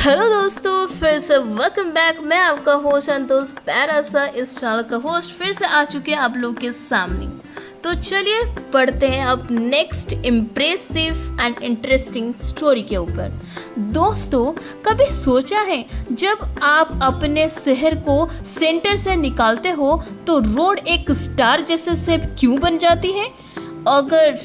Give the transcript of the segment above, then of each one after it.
Hello दोस्तों, फिर से वेलकम बैक। मैं आपका होस्ट संतोष प्यारा सा इस चैनल का होस्ट फिर से आ चुके हैं आप लोगों के सामने। तो चलिए पढ़ते हैं अब next impressive and interesting story के ऊपर। दोस्तों, कभी सोचा है जब आप अपने शहर को सेंटर से निकालते हो तो रोड एक स्टार जैसे शेप क्यों बन जाती है? अगर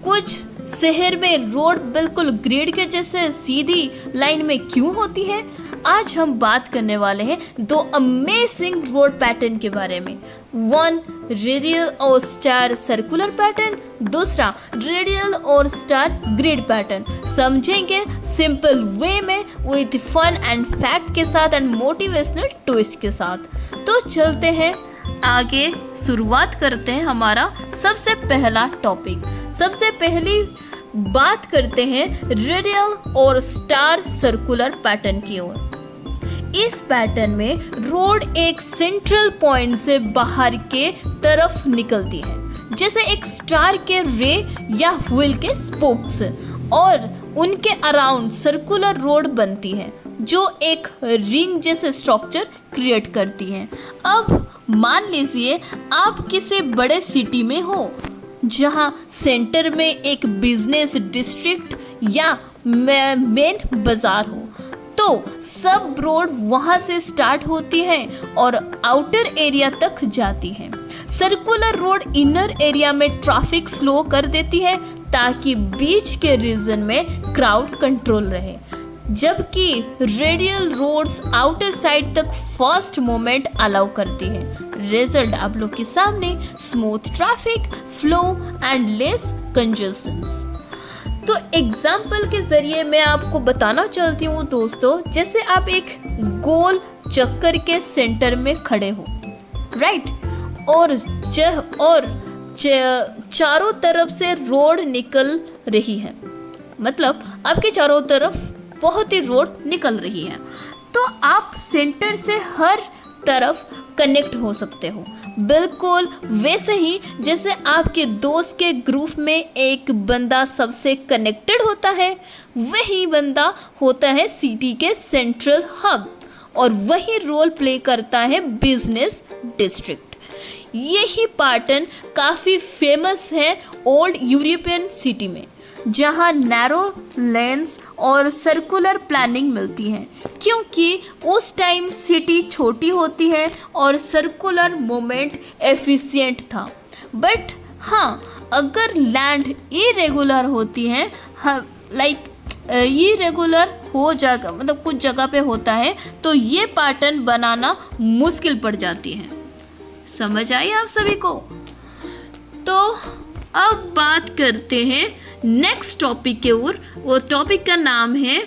कुछ शहर में रोड बिल्कुल ग्रिड के जैसे सीधी लाइन में क्यों होती है? आज हम बात करने वाले हैं दो अमेजिंग रोड पैटर्न के बारे में। वन रेडियल और स्टार सर्कुलर पैटर्न, दूसरा रेडियल और स्टार ग्रिड पैटर्न। समझेंगे सिंपल वे में विद फन एंड फैक्ट के साथ एंड मोटिवेशनल ट्विस्ट के साथ। तो चलते हैं आगे, शुरुआत करते हैं हमारा सबसे पहला टॉपिक। सबसे पहली बात करते हैं रेडियल और स्टार सर्कुलर पैटर्न की ओर। इस पैटर्न में रोड एक सेंट्रल पॉइंट से बाहर के तरफ निकलती है, जैसे एक स्टार के रे या व्हील के स्पोक्स, और उनके अराउंड सर्कुलर रोड बनती है जो एक रिंग जैसे स्ट्रक्चर क्रिएट करती है। अब मान लीजिए आप किसी बड़े सिटी में हो जहां सेंटर में एक बिजनेस डिस्ट्रिक्ट या मेन बाजार हो, तो सब रोड वहां से स्टार्ट होती है और आउटर एरिया तक जाती है। सर्कुलर रोड इनर एरिया में ट्रैफिक स्लो कर देती है ताकि बीच के रीजन में क्राउड कंट्रोल रहे, जबकि रेडियल रोड्स आउटर साइड तक फास्ट मूवमेंट अलाउ करती है। रिजल्ट आप लोग के सामने smooth traffic flow and less congestions. तो एग्जाम्पल के जरिए मैं आपको बताना चाहती हूँ दोस्तों, जैसे आप एक गोल चक्कर के सेंटर में खड़े हो, राइट, और चारों तरफ से रोड निकल रही है, मतलब आपके चारों तरफ बहुत ही रोड निकल रही है, तो आप सेंटर से हर तरफ कनेक्ट हो सकते हो। बिल्कुल वैसे ही जैसे आपके दोस्त के ग्रुप में एक बंदा सबसे कनेक्टेड होता है, वही बंदा होता है सिटी के सेंट्रल हब, और वही रोल प्ले करता है बिजनेस डिस्ट्रिक्ट। यही पैटर्न काफ़ी फेमस है ओल्ड यूरोपियन सिटी में, जहां नैरो लेन्स और सर्कुलर प्लानिंग मिलती है, क्योंकि उस टाइम सिटी छोटी होती है और सर्कुलर मूवमेंट एफिशिएंट था। बट हाँ, अगर लैंड इरेगुलर होती है, इरेगुलर हो जाएगा, मतलब कुछ जगह पे होता है, तो ये पैटर्न बनाना मुश्किल पड़ जाती है। समझ आई आप सभी को? तो अब बात करते हैं नेक्स्ट टॉपिक के ओर। वो टॉपिक का नाम है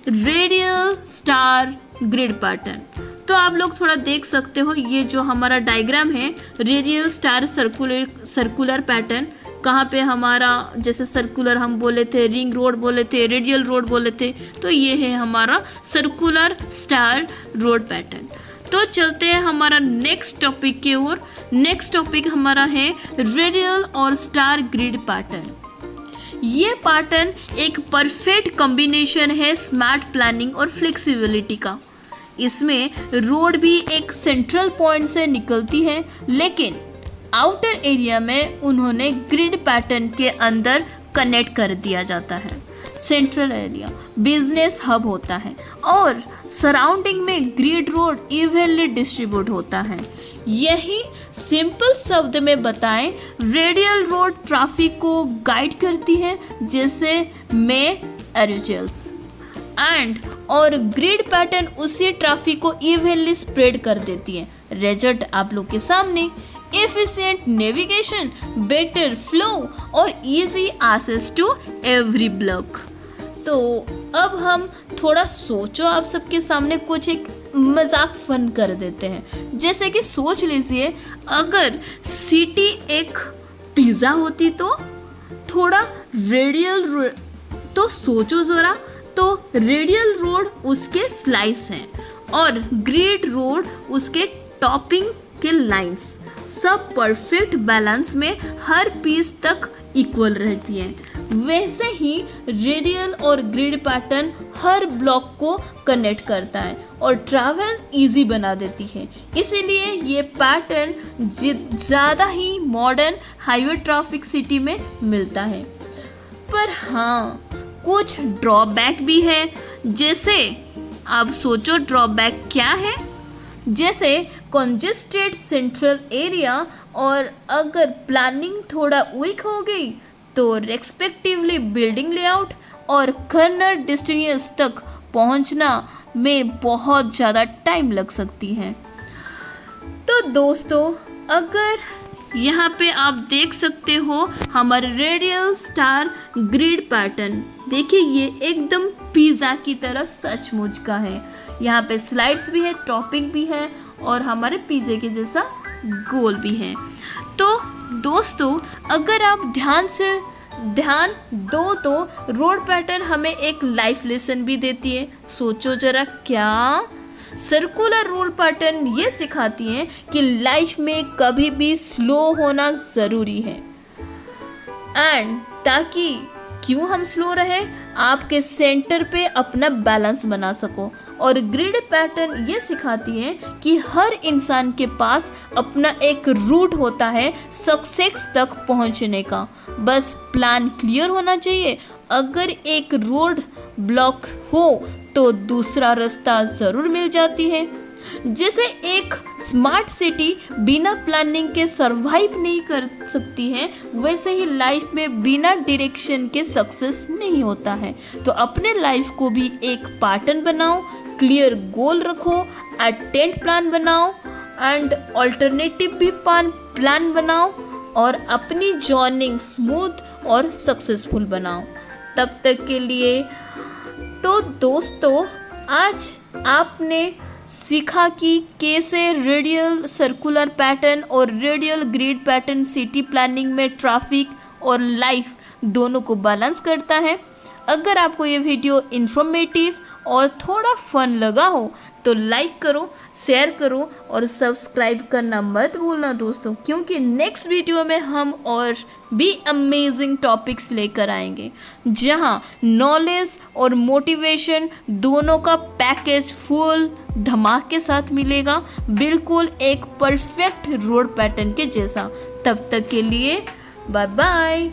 रेडियल स्टार ग्रिड पैटर्न। तो आप लोग थोड़ा देख सकते हो, ये जो हमारा डायग्राम है रेडियल स्टार सर्कुलर पैटर्न, कहाँ पे हमारा जैसे सर्कुलर हम बोले थे, रिंग रोड बोले थे, रेडियल रोड बोले थे, तो ये है हमारा सर्कुलर स्टार रोड पैटर्न। तो चलते हैं हमारा नेक्स्ट टॉपिक की ओर। नेक्स्ट टॉपिक हमारा है रेडियल और स्टार ग्रिड पैटर्न। ये पैटर्न एक परफेक्ट कॉम्बिनेशन है स्मार्ट प्लानिंग और फ्लेक्सिबिलिटी का। इसमें रोड भी एक सेंट्रल पॉइंट से निकलती है, लेकिन आउटर एरिया में उन्होंने ग्रिड पैटर्न के अंदर कनेक्ट कर दिया जाता है। सेंट्रल एरिया बिजनेस हब होता है और सराउंडिंग में ग्रिड रोड इवनली डिस्ट्रीब्यूट होता है। यही सिंपल शब्द में बताएं, रेडियल रोड ट्रैफिक को गाइड करती है जैसे में एरिजल्स एंड, और ग्रिड पैटर्न उसी ट्रैफिक को इवनली स्प्रेड कर देती है। रिजल्ट आप लोग के सामने एफिशिएंट नेविगेशन, बेटर फ्लो और easy access to every block. तो अब हम थोड़ा सोचो, आप सबके सामने कुछ एक मजाक फन कर देते हैं। जैसे कि सोच लीजिए अगर सिटी एक पिज़्ज़ा होती तो थोड़ा रेडियल, तो सोचो ज़रा, तो रेडियल रोड उसके स्लाइस हैं और ग्रिड रोड उसके टॉपिंग के लाइंस, सब परफेक्ट बैलेंस में हर पीस तक इक्वल रहती हैं। वैसे ही रेडियल और ग्रिड पैटर्न हर ब्लॉक को कनेक्ट करता है और ट्रैवल इजी बना देती है। इसीलिए ये पैटर्न ज़्यादा ही मॉडर्न हाईवे ट्रैफिक सिटी में मिलता है। पर हाँ, कुछ ड्रॉबैक भी है। जैसे आप सोचो ड्रॉबैक क्या है? जैसे कंजेस्टेड सेंट्रल एरिया, और अगर प्लानिंग थोड़ा वीक हो गई तो रेस्पेक्टिवली बिल्डिंग लेआउट और कर्नल डेस्टिनेशन तक पहुंचना में बहुत ज़्यादा टाइम लग सकती है। तो दोस्तों, अगर यहाँ पे आप देख सकते हो हमारे रेडियल स्टार ग्रिड पैटर्न, देखिए ये एकदम पिज़्ज़ा की तरह सचमुच का है। यहाँ पे स्लाइड्स भी है, टॉपिंग भी है और हमारे पिज़्ज़े के जैसा गोल भी है। तो दोस्तों, अगर आप ध्यान दो तो रोड पैटर्न हमें एक लाइफ लेसन भी देती है। सोचो जरा, क्या सर्कुलर रोड पैटर्न ये सिखाती है कि लाइफ में कभी भी स्लो होना ज़रूरी है, एंड ताकि क्यों हम स्लो रहे, आपके सेंटर पे अपना बैलेंस बना सको। और ग्रिड पैटर्न ये सिखाती है कि हर इंसान के पास अपना एक रूट होता है सक्सेस तक पहुंचने का, बस प्लान क्लियर होना चाहिए। अगर एक रोड ब्लॉक हो तो दूसरा रास्ता ज़रूर मिल जाती है। जैसे एक स्मार्ट सिटी बिना प्लानिंग के सरवाइव नहीं कर सकती है, वैसे ही लाइफ में बिना डायरेक्शन के सक्सेस नहीं होता है। तो अपने लाइफ को भी एक पैटर्न बनाओ, क्लियर गोल रखो, अटेंड प्लान बनाओ एंड ऑल्टरनेटिव भी प्लान बनाओ और अपनी जर्नी स्मूथ और सक्सेसफुल बनाओ। तब तक के लिए तो दोस्तों, आज आपने सीखा कि कैसे रेडियल सर्कुलर पैटर्न और radial grid pattern city planning में ट्रैफिक और लाइफ दोनों को बैलेंस करता है। अगर आपको ये वीडियो इन्फॉर्मेटिव और थोड़ा फन लगा हो तो लाइक करो, शेयर करो और सब्सक्राइब करना मत भूलना दोस्तों, क्योंकि नेक्स्ट वीडियो में हम और भी अमेजिंग टॉपिक्स लेकर आएंगे, जहां नॉलेज और मोटिवेशन दोनों का पैकेज फुल धमाके के साथ मिलेगा, बिल्कुल एक परफेक्ट रोड पैटर्न के जैसा। तब तक के लिए बाय बाय।